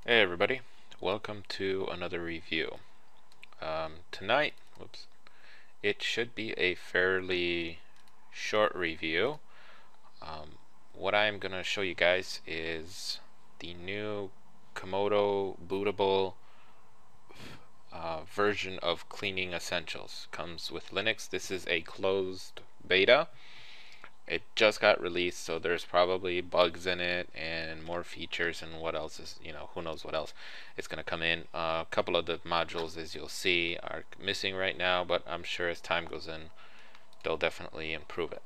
Hey everybody, welcome to another review. Tonight, it should be a fairly short review. What I'm going to show you guys is the new Comodo bootable version of Cleaning Essentials. Comes with Linux. This is a closed beta. It just got released, so there's probably bugs in it and more features and what else is, who knows what else it's going to come in. A couple of the modules, as you'll see, are missing right now, but I'm sure as time goes in, they'll definitely improve it.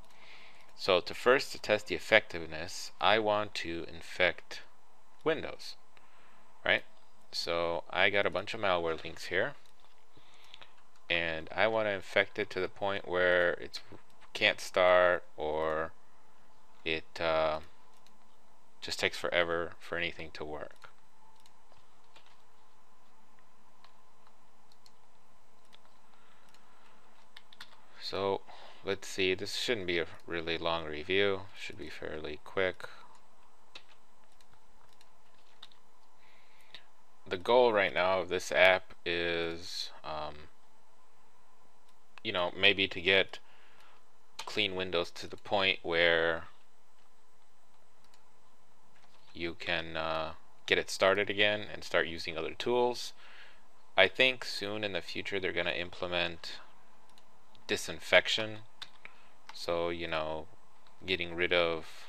So to test the effectiveness, I want to infect Windows, right? So I got a bunch of malware links here, and I want to infect it to the point where it can't start or it just takes forever for anything to work. So let's see, this shouldn't be a really long review, should be fairly quick. The goal right now of this app is maybe to get clean Windows to the point where you can get it started again and start using other tools. I think soon in the future they're going to implement disinfection, so getting rid of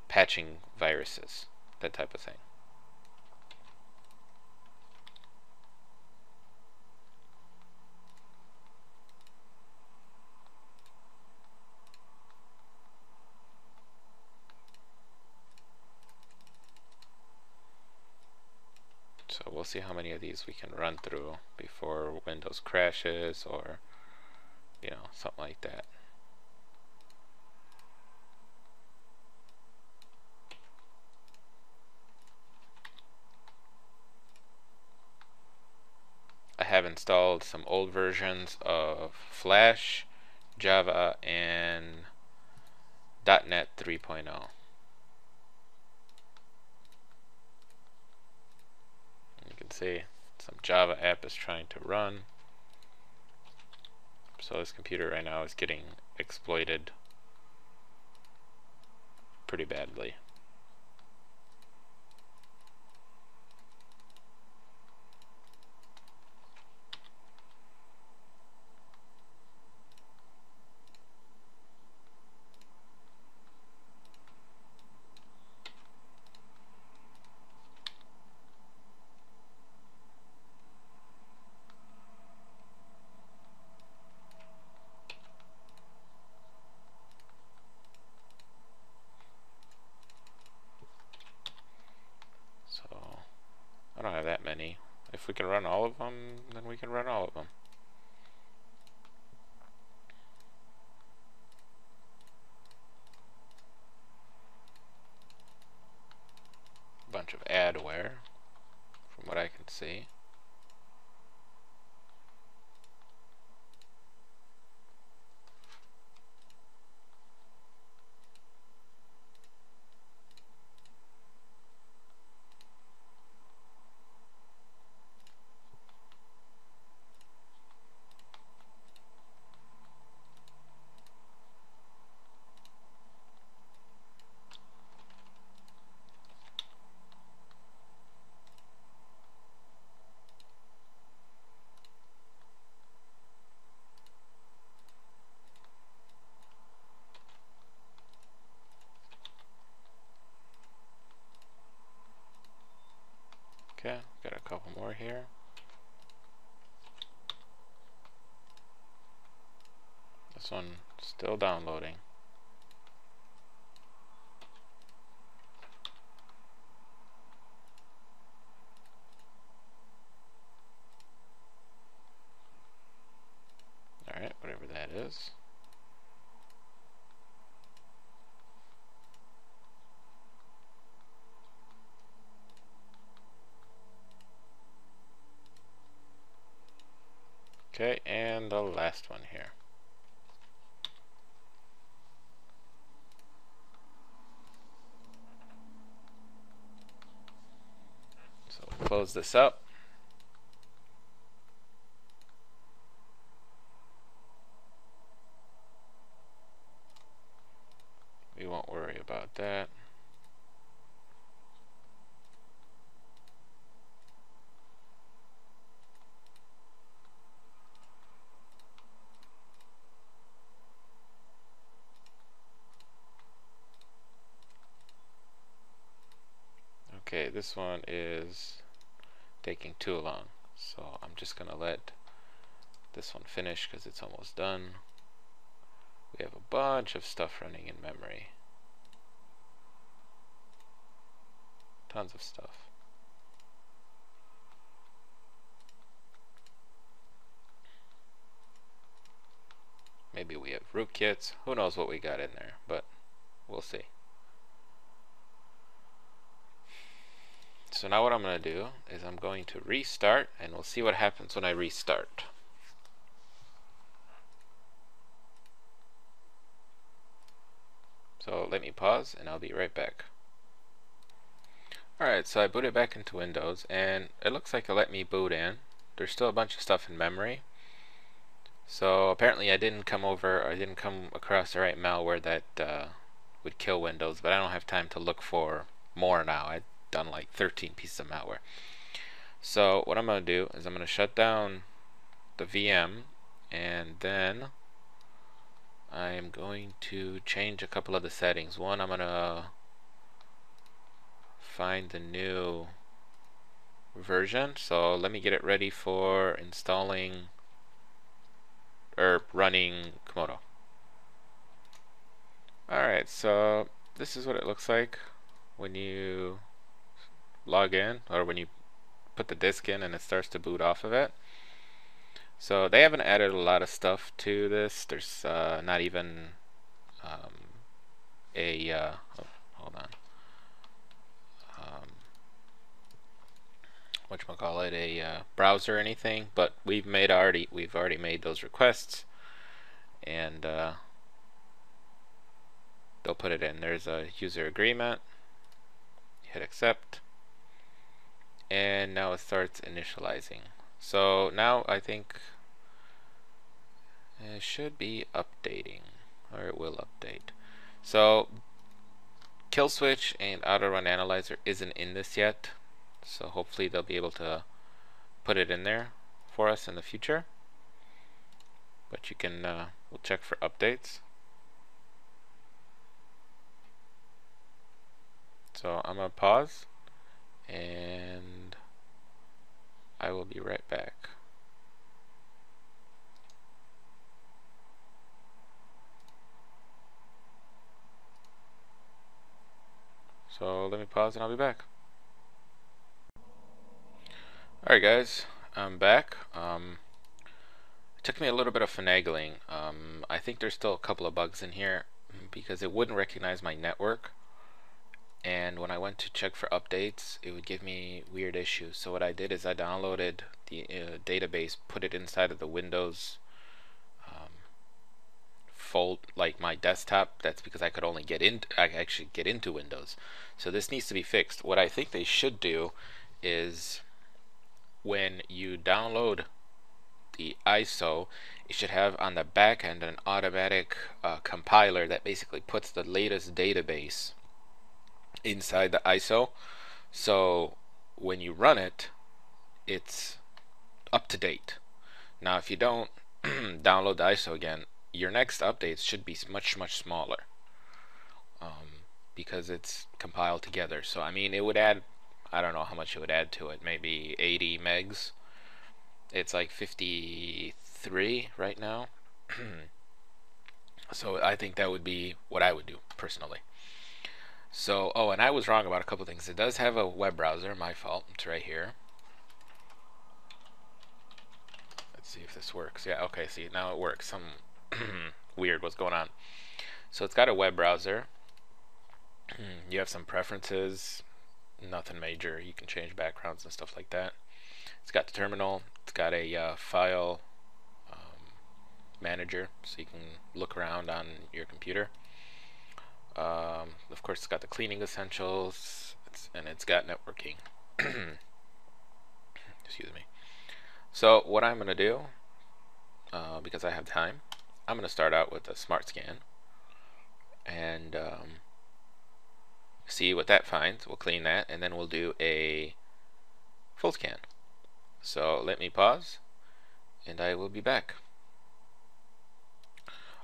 patching viruses, that type of thing. So we'll see how many of these we can run through before Windows crashes or something like that. I have installed some old versions of Flash, Java, and .NET 3.0. You can see some Java app is trying to run. So this computer right now is getting exploited pretty badly. So I don't have that many. If we can run all of them, then we can run all of them. Bunch of adware, from what I can see. Okay, got a couple more here. This one still downloading. Alright, whatever that is. Okay, and the last one here. close this up. We won't worry about that. Okay, this one is taking too long, so I'm just gonna let this one finish because it's almost done. We have a bunch of stuff running in memory. Tons of stuff. Maybe we have rootkits. Who knows what we got in there, but we'll see. So now what I'm going to do is I'm going to restart, and we'll see what happens when I restart. So let me pause and I'll be right back. Alright, so I booted back into Windows and it looks like it let me boot in. There's still a bunch of stuff in memory. So apparently I didn't come across the right malware that would kill Windows, but I don't have time to look for more now. I've done like 13 pieces of malware. So what I'm going to do is I'm going to shut down the VM, and then I'm going to change a couple of the settings. One, I'm going to find the new version. So let me get it ready for installing or running Comodo. Alright, so this is what it looks like when you log in, or when you put the disk in and it starts to boot off of it. So they haven't added a lot of stuff to this. There's not even hold on, whatchamacallit, a browser or anything, but we've already made those requests, and they'll put it in. There's a user agreement. Hit accept, and now it starts initializing. So now I think it should be updating, or it will update. So kill switch and auto run analyzer isn't in this yet, so hopefully they'll be able to put it in there for us in the future. But you can we'll check for updates. So I'm gonna pause and I will be right back. So let me pause and I'll be back. Alright guys, I'm back. It took me a little bit of finagling. I think there's still a couple of bugs in here because it wouldn't recognize my network, and when I went to check for updates it would give me weird issues. So what I did is I downloaded the database, put it inside of the Windows like my desktop. That's because I could only actually get into Windows. So this needs to be fixed. What I think they should do is when you download the ISO, it should have on the back end an automatic compiler that basically puts the latest database inside the ISO. So when you run it, it's up to date. Now if you don't download the ISO again, your next updates should be much smaller, because it's compiled together. So I mean, it would add, I don't know how much it would add to it, maybe 80 megs. It's like 53 right now. So I think that would be what I would do personally. So, oh, and I was wrong about a couple things. It does have a web browser, my fault. It's right here. Let's see if this works. Yeah, okay, see, now it works. Some weird what's going on. So it's got a web browser. You have some preferences, nothing major. You can change backgrounds and stuff like that. It's got the terminal. It's got a file manager, so you can look around on your computer. Of course, it's got the cleaning essentials, and it's got networking. Excuse me. So what I'm going to do, because I have time, I'm going to start out with a smart scan and see what that finds. We'll clean that, and then we'll do a full scan. So let me pause, and I will be back.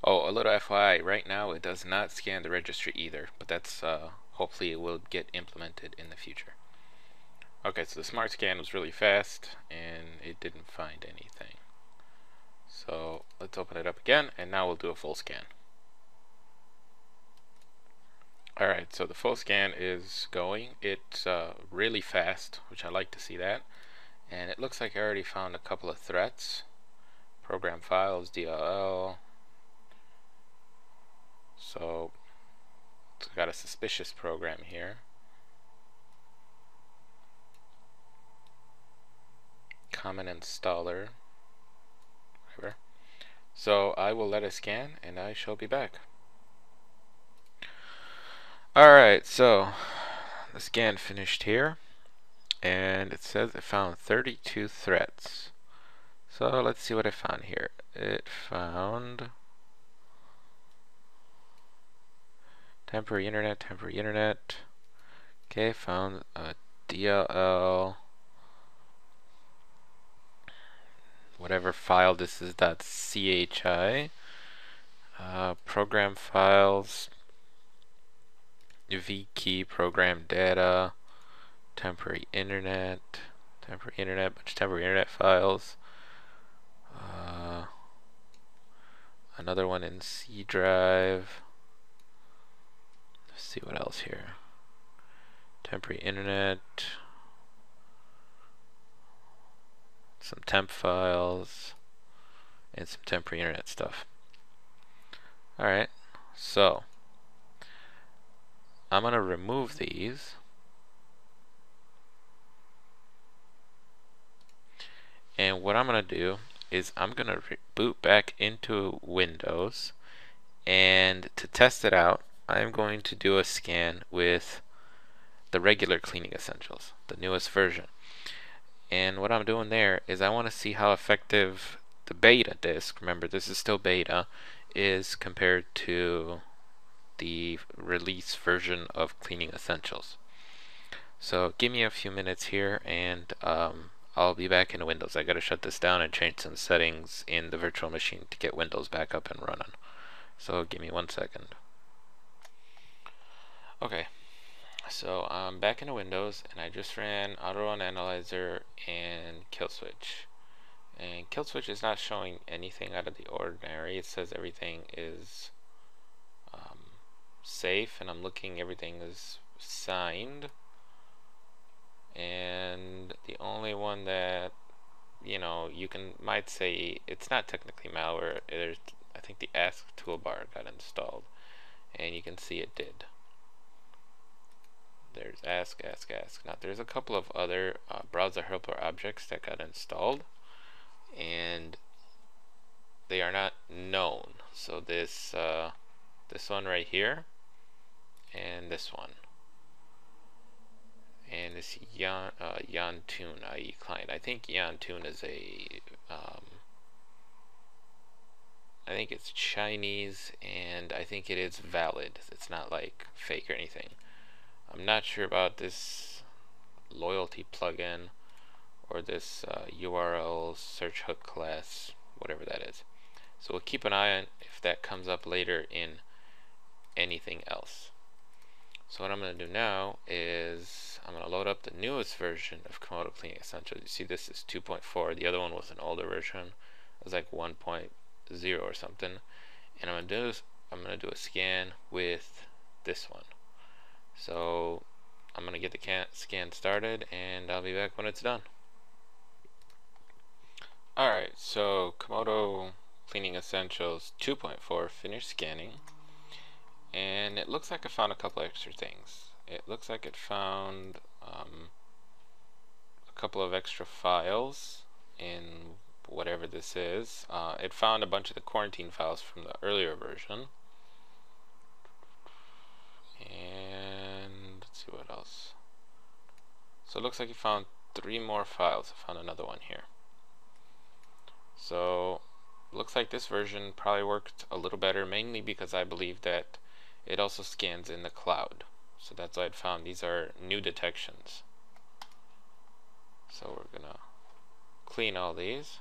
Oh, a little FYI, right now it does not scan the registry either, but that's hopefully it will get implemented in the future. Okay, so the smart scan was really fast, and it didn't find anything. So let's open it up again, and now we'll do a full scan. Alright, so the full scan is going. It's really fast, which I like to see that. And it looks like I already found a couple of threats. Program files, DLL. So it's got a suspicious program here. Common installer. Whatever. So I will let it scan, and I shall be back. Alright, so the scan finished here, and it says it found 32 threats. So let's see what I found here. It found temporary internet. Okay, found a DLL, whatever file this is, .chi, program files, vkey program data, temporary internet, bunch of temporary internet files, another one in C drive. Let's see what else here. Temporary internet, some temp files, and some temporary internet stuff. Alright, so I'm going to remove these, and what I'm going to do is I'm going to boot back into Windows, and to test it out I'm going to do a scan with the regular Cleaning Essentials, the newest version. And what I'm doing there is I want to see how effective the beta disk, remember this is still beta, is compared to the release version of Cleaning Essentials. So give me a few minutes here, and I'll be back in Windows. I gotta shut this down and change some settings in the virtual machine to get Windows back up and running. So give me 1 second. Okay, so I'm back into Windows, and I just ran Auto Run Analyzer and Kill Switch. And Kill Switch is not showing anything out of the ordinary. It says everything is safe, and I'm looking, everything is signed. And the only one that, you know, might say it's not technically malware, I think the Ask toolbar got installed, and you can see it did. There's Ask. Now there's a couple of other browser helper objects that got installed, and they are not known. So this one right here, and this one, and this Yantun IE client. I think Yantun is I think it's Chinese, and I think it is valid. It's not like fake or anything. I'm not sure about this loyalty plugin or this URL search hook class, whatever that is. So we'll keep an eye on if that comes up later in anything else. So what I'm going to do now is I'm going to load up the newest version of Comodo Cleaning Essentials. You see this is 2.4. The other one was an older version. It was like 1.0 or something. And I'm going to do a scan with this one. So I'm going to get the scan started, and I'll be back when it's done. Alright, so Comodo Cleaning Essentials 2.4 finished scanning, and it looks like I found a couple extra things. It looks like it found a couple of extra files in whatever this is. It found a bunch of the quarantine files from the earlier version. And let's see what else. So it looks like it found 3 more files. I found another one here. So looks like this version probably worked a little better, mainly because I believe that it also scans in the cloud. So that's why I found these are new detections. So we're gonna clean all these,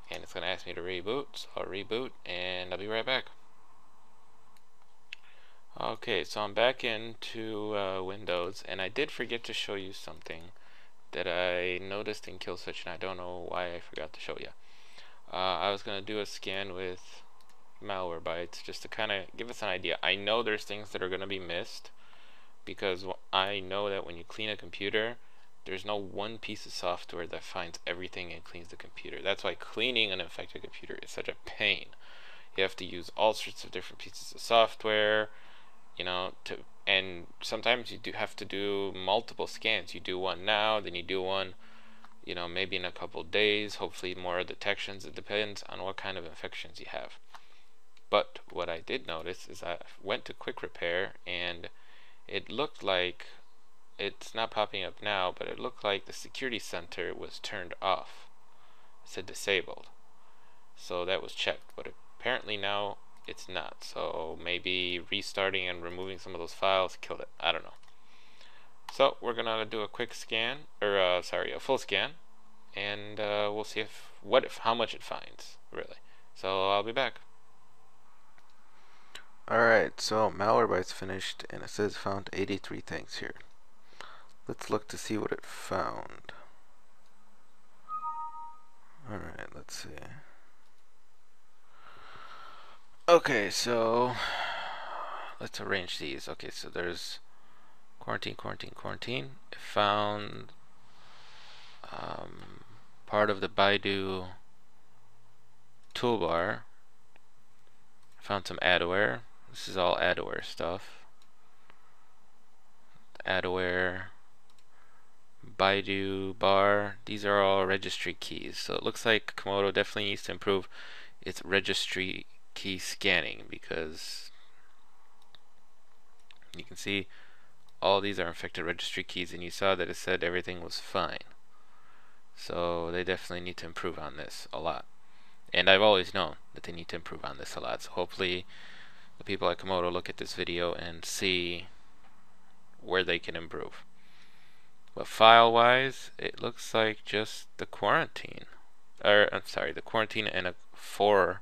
and it's gonna ask me to reboot, so I'll reboot and I'll be right back. Okay, so I'm back into Windows, and I did forget to show you something that I noticed in Kill Switch, and I don't know why I forgot to show you. I was gonna do a scan with Malwarebytes just to kind of give us an idea. I know there's things that are gonna be missed because I know that when you clean a computer, there's no one piece of software that finds everything and cleans the computer. That's why cleaning an infected computer is such a pain. You have to use all sorts of different pieces of software, you know, and sometimes you do have to do multiple scans. You do one now, then you do one, you know, maybe in a couple days, hopefully more detections. It depends on what kind of infections you have. But what I did notice is I went to quick repair, and it looked like, it's not popping up now, but it looked like the security center was turned off. It said disabled. So that was checked, but apparently now it's not. So maybe restarting and removing some of those files killed it. I don't know. So we're gonna do a quick scan, or a full scan, and we'll see how much it finds really. So I'll be back. Alright, so Malwarebytes finished, and it says found 83 things here. Let's look to see what it found. Alright, let's see. Okay, so let's arrange these. Okay, so there's quarantine. It found part of the Baidu toolbar. Found some adware. This is all adware stuff. Adware, Baidu bar. These are all registry keys. So it looks like Comodo definitely needs to improve its registry key scanning, because you can see all these are infected registry keys, and you saw that it said everything was fine. So they definitely need to improve on this a lot. And I've always known that they need to improve on this a lot. So hopefully the people at Comodo look at this video and see where they can improve. But file-wise, it looks like just the quarantine. The quarantine and a 4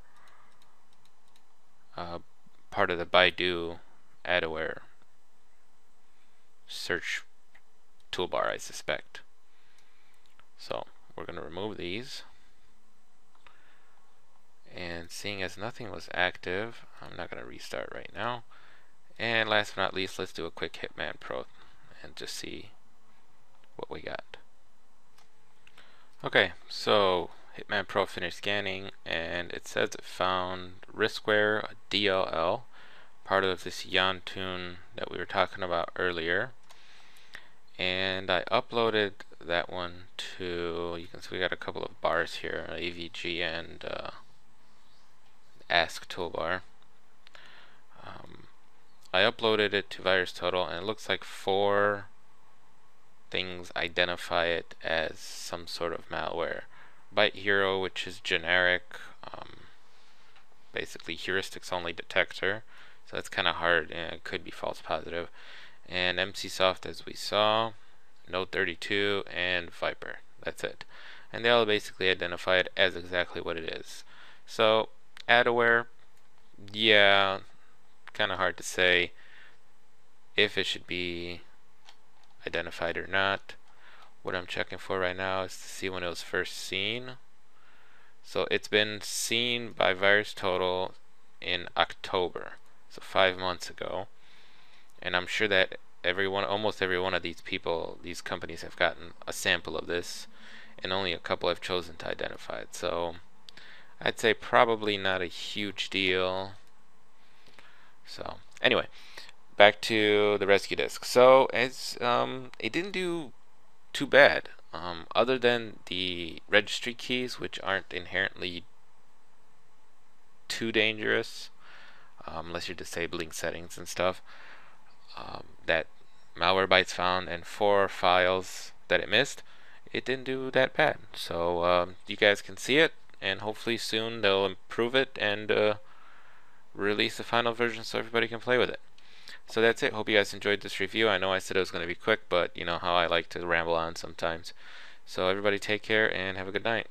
part of the Baidu adware search toolbar, I suspect. So we're going to remove these. And seeing as nothing was active, I'm not going to restart right now. And last but not least, let's do a quick Hitman Pro and just see what we got. Okay, so Hitman Pro finished scanning, and it says it found riskware, a DLL, part of this Yantune that we were talking about earlier. And I uploaded that one to, you can see we got a couple of bars here, AVG and Ask toolbar. I uploaded it to VirusTotal, and it looks like 4 things identify it as some sort of malware. Byte Hero, which is generic, basically heuristics only detector, so that's kind of hard, and it could be false positive. And MCSoft, as we saw, Node 32, and Viper. That's it. And they all basically identify it as exactly what it is. So adware, yeah, kind of hard to say if it should be identified or not. What I'm checking for right now is to see when it was first seen. So it's been seen by VirusTotal in October, so 5 months ago. And I'm sure that almost every one of these companies have gotten a sample of this, and only a couple have chosen to identify it. So I'd say probably not a huge deal. So anyway, back to the rescue disk. So as it didn't do too bad, other than the registry keys, which aren't inherently too dangerous unless you're disabling settings and stuff. That Malwarebytes found and 4 files that it missed, it didn't do that bad. So you guys can see it, and hopefully soon they'll improve it and release the final version so everybody can play with it. So that's it. Hope you guys enjoyed this review. I know I said it was going to be quick, but you know how I like to ramble on sometimes. So everybody take care and have a good night.